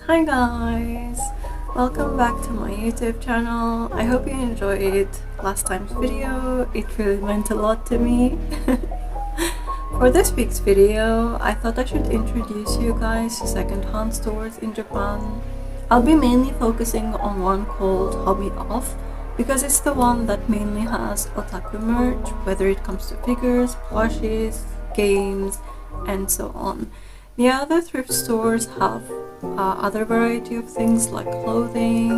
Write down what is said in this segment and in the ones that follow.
Hi guys! Welcome back to my YouTube channel. I hope you enjoyed last time's video. It really meant a lot to me. For this week's video, I thought I should introduce you guys to second-hand stores in Japan. I'll be mainly focusing on one called Hobby Off because it's the one that mainly has otaku merch, whether it comes to figures, plushies, games, and so on. The other thrift stores have other variety of things like clothing.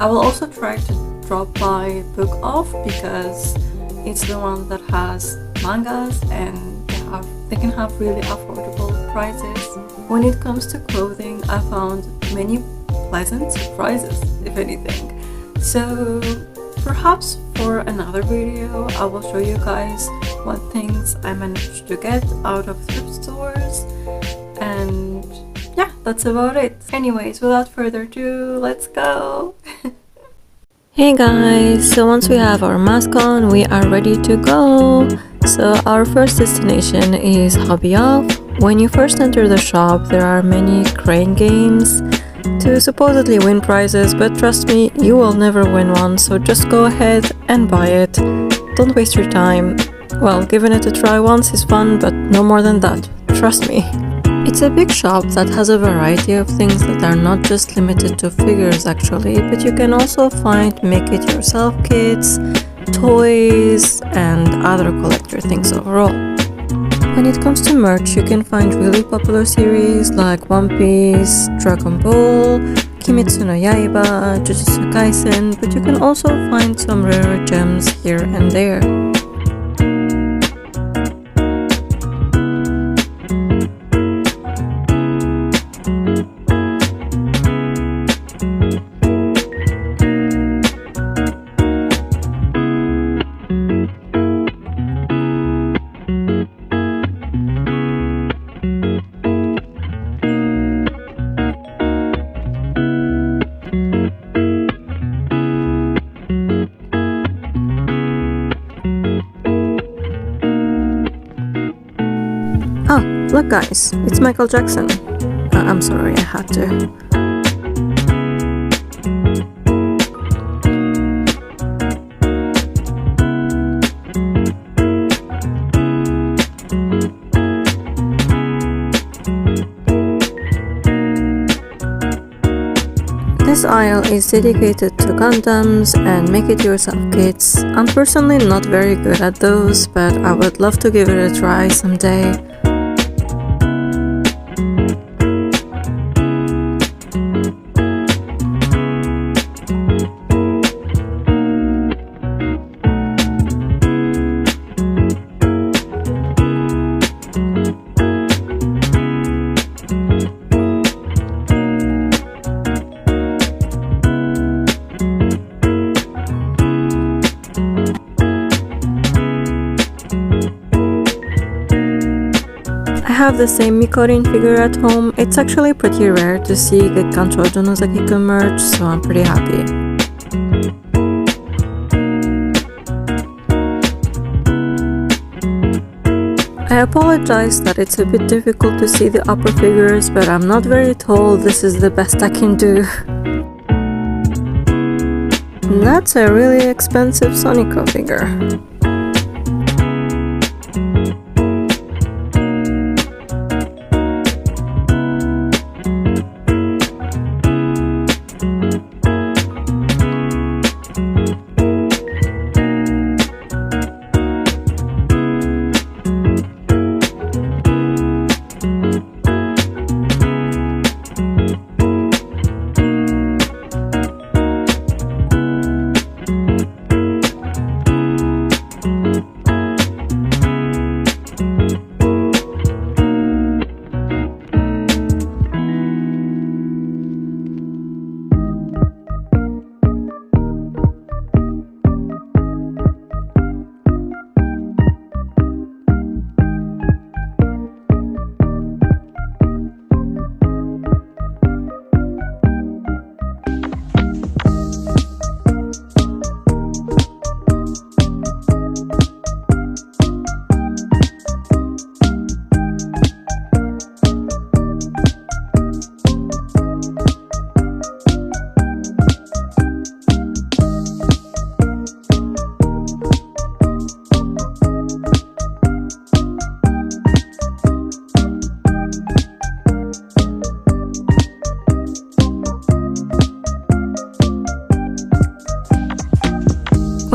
I will also try to drop by Book Off because it's the one that has mangas and they can have really affordable prices. When it comes to clothing, I found many pleasant surprises, if anything. So perhaps for another video, I will show you guys what things I managed to get out of thrift stores, and yeah, that's about it. Anyways, without further ado, let's go! Hey guys, so once we have our mask on, we are ready to go! So our first destination is Hobby Off. When you first enter the shop, there are many crane games to supposedly win prizes, but trust me, you will never win one, so just go ahead and buy it. Don't waste your time. Well, giving it a try once is fun, but no more than that, trust me. It's a big shop that has a variety of things that are not just limited to figures actually, but you can also find make-it-yourself kits, toys, and other collector things overall. When it comes to merch, you can find really popular series like One Piece, Dragon Ball, Kimetsu no Yaiba, Jujutsu Kaisen, but you can also find some rare gems here and there. Oh, look guys, it's Michael Jackson. I'm sorry, I had to. This aisle is dedicated to Gundams and make-it-yourself kits. I'm personally not very good at those, but I would love to give it a try someday. I have the same Mikorin figure at home. It's actually pretty rare to see Gekkan Shoujo no Zakiko merch, so I'm pretty happy. I apologize that it's a bit difficult to see the upper figures, but I'm not very tall, this is the best I can do. And that's a really expensive Sonico figure.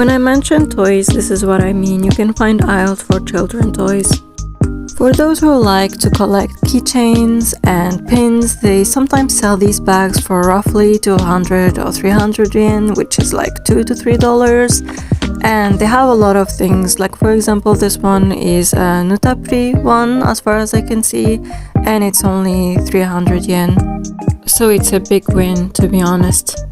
When I mention toys, this is what I mean. You can find aisles for children toys. For those who like to collect keychains and pins, they sometimes sell these bags for roughly 200 or 300 yen, which is like $2 to $3. And they have a lot of things, like for example this one is a Nutapri one as far as I can see, and it's only 300 yen. So it's a big win, to be honest.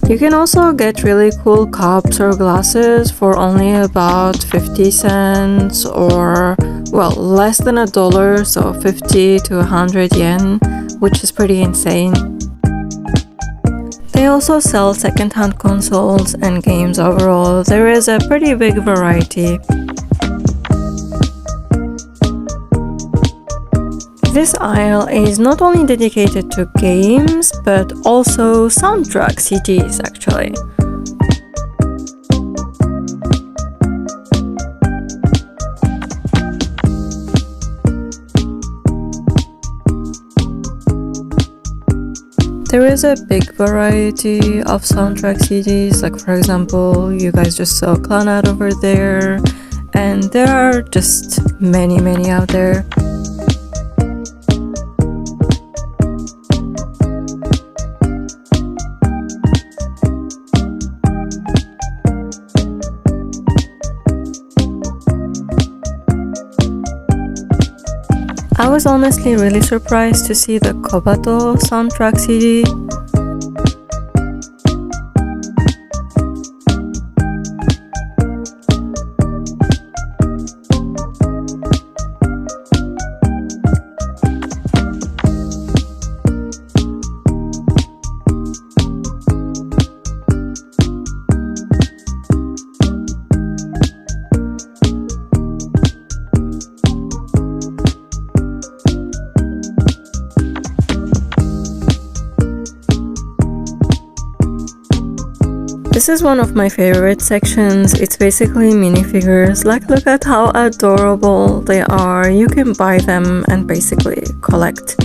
You can also get really cool cups or glasses for only about 50 cents or, well, less than $1, so 50 to 100 yen, which is pretty insane. They also sell second-hand consoles and games overall. There is a pretty big variety. This aisle is not only dedicated to games, but also soundtrack CDs actually. There is a big variety of soundtrack CDs, like for example, you guys just saw Clownat over there, and there are just many out there. I was honestly really surprised to see the Kobato soundtrack CD. This is one of my favorite sections. It's basically minifigures. Like, look at how adorable they are. You can buy them and basically collect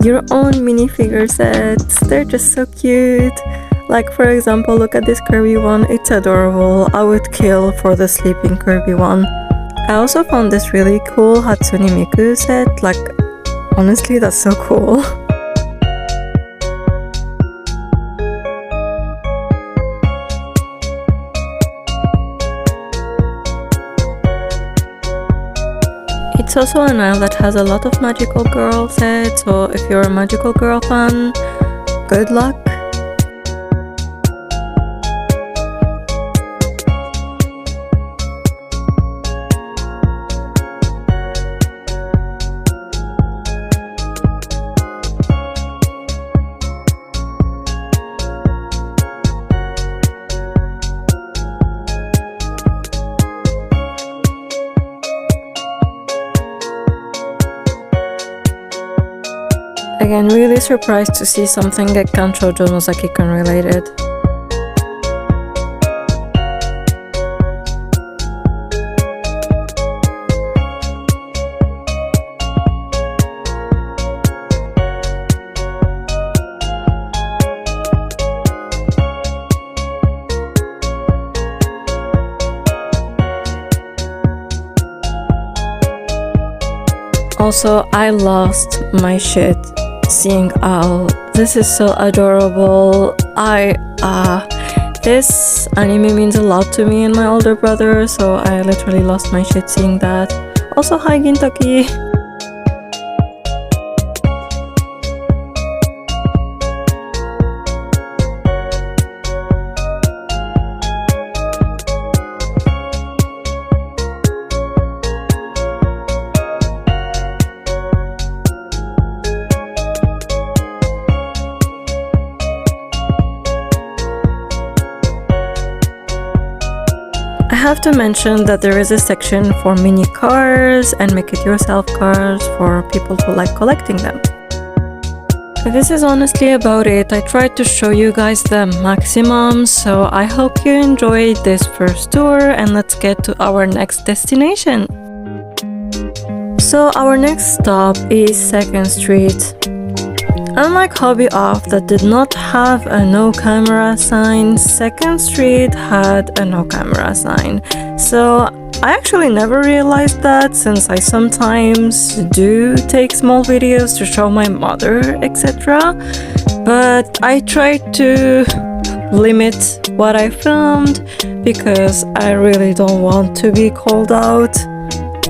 your own minifigure sets. They're just so cute. Like, for example, look at this Kirby one. It's adorable. I would kill for the sleeping Kirby one. I also found this really cool Hatsune Miku set. Like, honestly, that's so cool. It's also an aisle that has a lot of magical girl sets, so if you're a magical girl fan, good luck. Again, really surprised to see something like Kancho Nozaki-kun related. Also, I lost my shit seeing Owl. This is so adorable. This anime means a lot to me and my older brother, so I literally lost my shit seeing that. Also, hi Gintaki! I have to mention that there is a section for mini cars and make-it-yourself cars for people who like collecting them. This is honestly about it. I tried to show you guys the maximum, so I hope you enjoyed this first tour, and let's get to our next destination. So our next stop is 2nd Street. Unlike Hobby Off that did not have a no camera sign, Second Street had a no camera sign. So I actually never realized that, since I sometimes do take small videos to show my mother, etc. But I tried to limit what I filmed because I really don't want to be called out.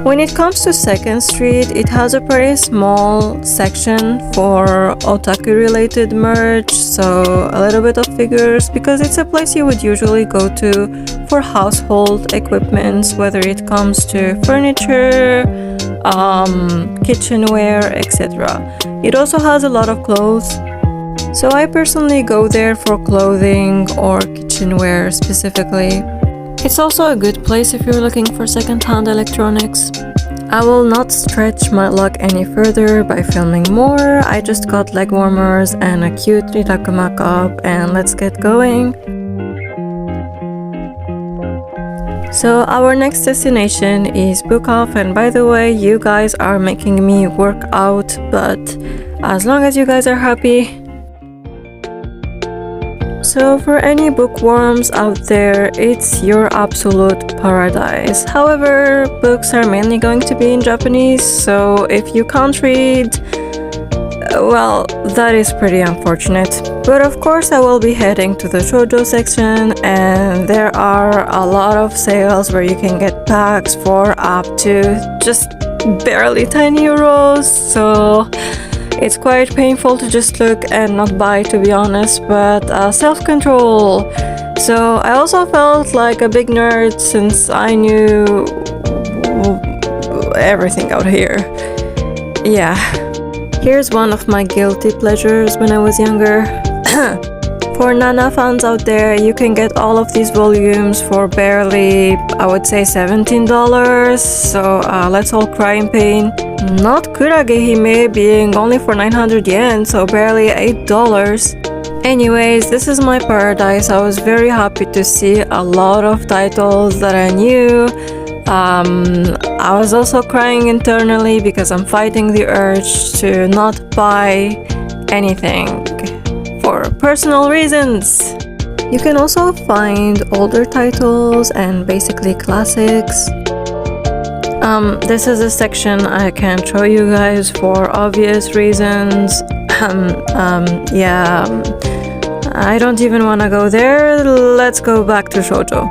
When it comes to Second Street, it has a pretty small section for otaku related merch, so a little bit of figures, because it's a place you would usually go to for household equipments, whether it comes to furniture, kitchenware, etc. It also has a lot of clothes, so I personally go there for clothing or kitchenware specifically. It's also a good place if you're looking for second-hand electronics. I will not stretch my luck any further by filming more. I just got leg warmers and a cute Ritakuma cup, and let's get going. So our next destination is Book Off, and by the way, you guys are making me work out, but as long as you guys are happy. So for any bookworms out there, it's your absolute paradise. However, books are mainly going to be in Japanese, so if you can't read, well, that is pretty unfortunate. But of course I will be heading to the shoujo section, and there are a lot of sales where you can get packs for up to just barely 10 euros, so it's quite painful to just look and not buy, to be honest, but self-control. So I also felt like a big nerd since I knew everything out here. Yeah. Here's one of my guilty pleasures when I was younger. For Nana fans out there, you can get all of these volumes for barely, I would say, $17. So let's all cry in pain. Not Kuragehime being only for 900 yen, so barely $8. Anyways, this is my paradise. I was very happy to see a lot of titles that I knew. I was also crying internally because I'm fighting the urge to not buy anything for personal reasons. You can also find older titles and basically classics. This is a section I can't show you guys for obvious reasons. Yeah, I don't even want to go there. Let's go back to shoujo.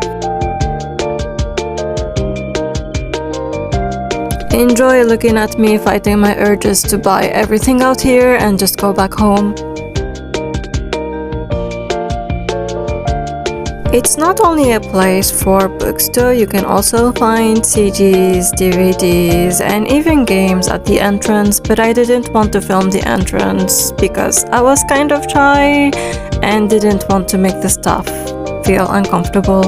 Enjoy looking at me fighting my urges to buy everything out here and just go back home. It's not only a place for books though, you can also find CDs, DVDs, and even games at the entrance, but I didn't want to film the entrance because I was kind of shy and didn't want to make the staff feel uncomfortable.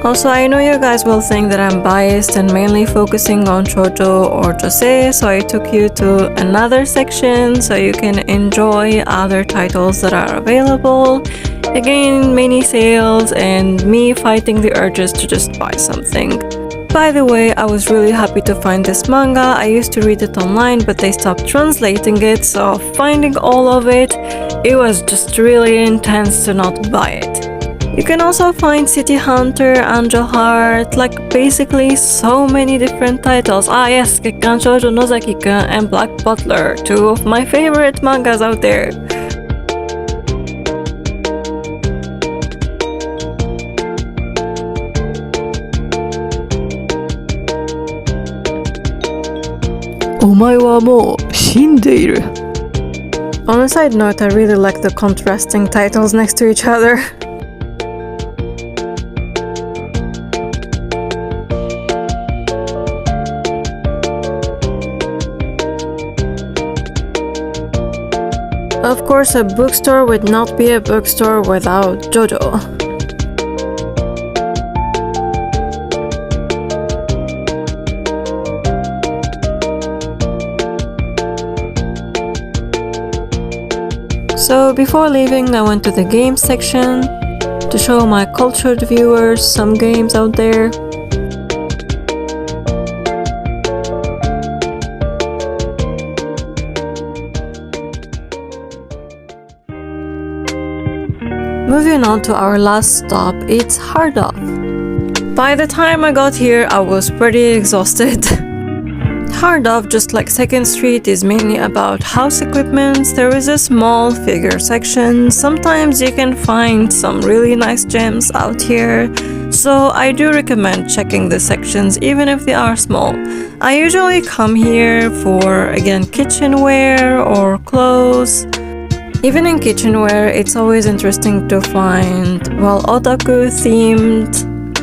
Also, I know you guys will think that I'm biased and mainly focusing on shoujo or josei, so I took you to another section so you can enjoy other titles that are available. Again, many sales and me fighting the urges to just buy something. By the way, I was really happy to find this manga. I used to read it online, but they stopped translating it, so finding all of it, it was just really intense to not buy it. You can also find City Hunter, Angel Heart, like basically so many different titles. Ah yes, Gekkan Shoujo Nozaki-kun and Black Butler, two of my favorite mangas out there. On a side note, I really like the contrasting titles next to each other. Of course, a bookstore would not be a bookstore without JoJo. So before leaving, I went to the games section to show my cultured viewers some games out there. Moving on to our last stop, it's Hard Off. By the time I got here, I was pretty exhausted. Hard Off, just like 2nd Street, is mainly about house equipment. There is a small figure section. Sometimes you can find some really nice gems out here. So I do recommend checking the sections even if they are small. I usually come here for, again, kitchenware or clothes. Even in kitchenware, it's always interesting to find, well, otaku themed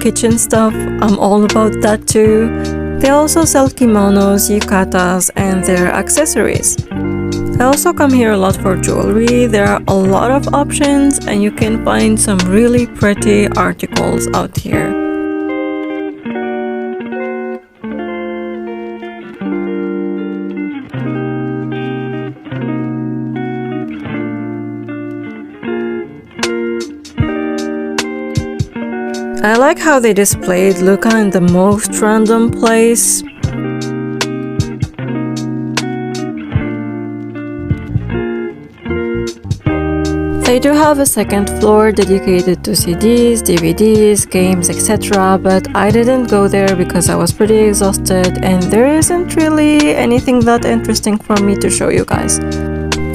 kitchen stuff. I'm all about that too. They also sell kimonos, yukatas, and their accessories. I also come here a lot for jewelry. There are a lot of options and you can find some really pretty articles out here. I like how they displayed Luca in the most random place. They do have a 2nd floor dedicated to CDs, DVDs, games, etc. But I didn't go there because I was pretty exhausted and there isn't really anything that interesting for me to show you guys.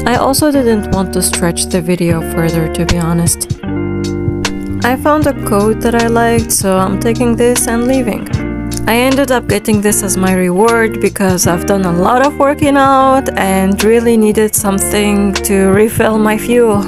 I also didn't want to stretch the video further, to be honest. I found a coat that I liked, so I'm taking this and leaving. I ended up getting this as my reward because I've done a lot of working out and really needed something to refill my fuel.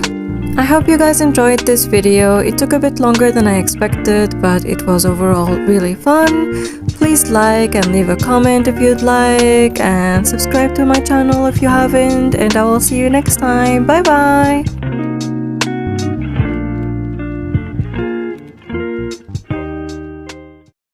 I hope you guys enjoyed this video. It took a bit longer than I expected, but it was overall really fun. Please like and leave a comment if you'd like, and subscribe to my channel if you haven't, and I will see you next time. Bye bye!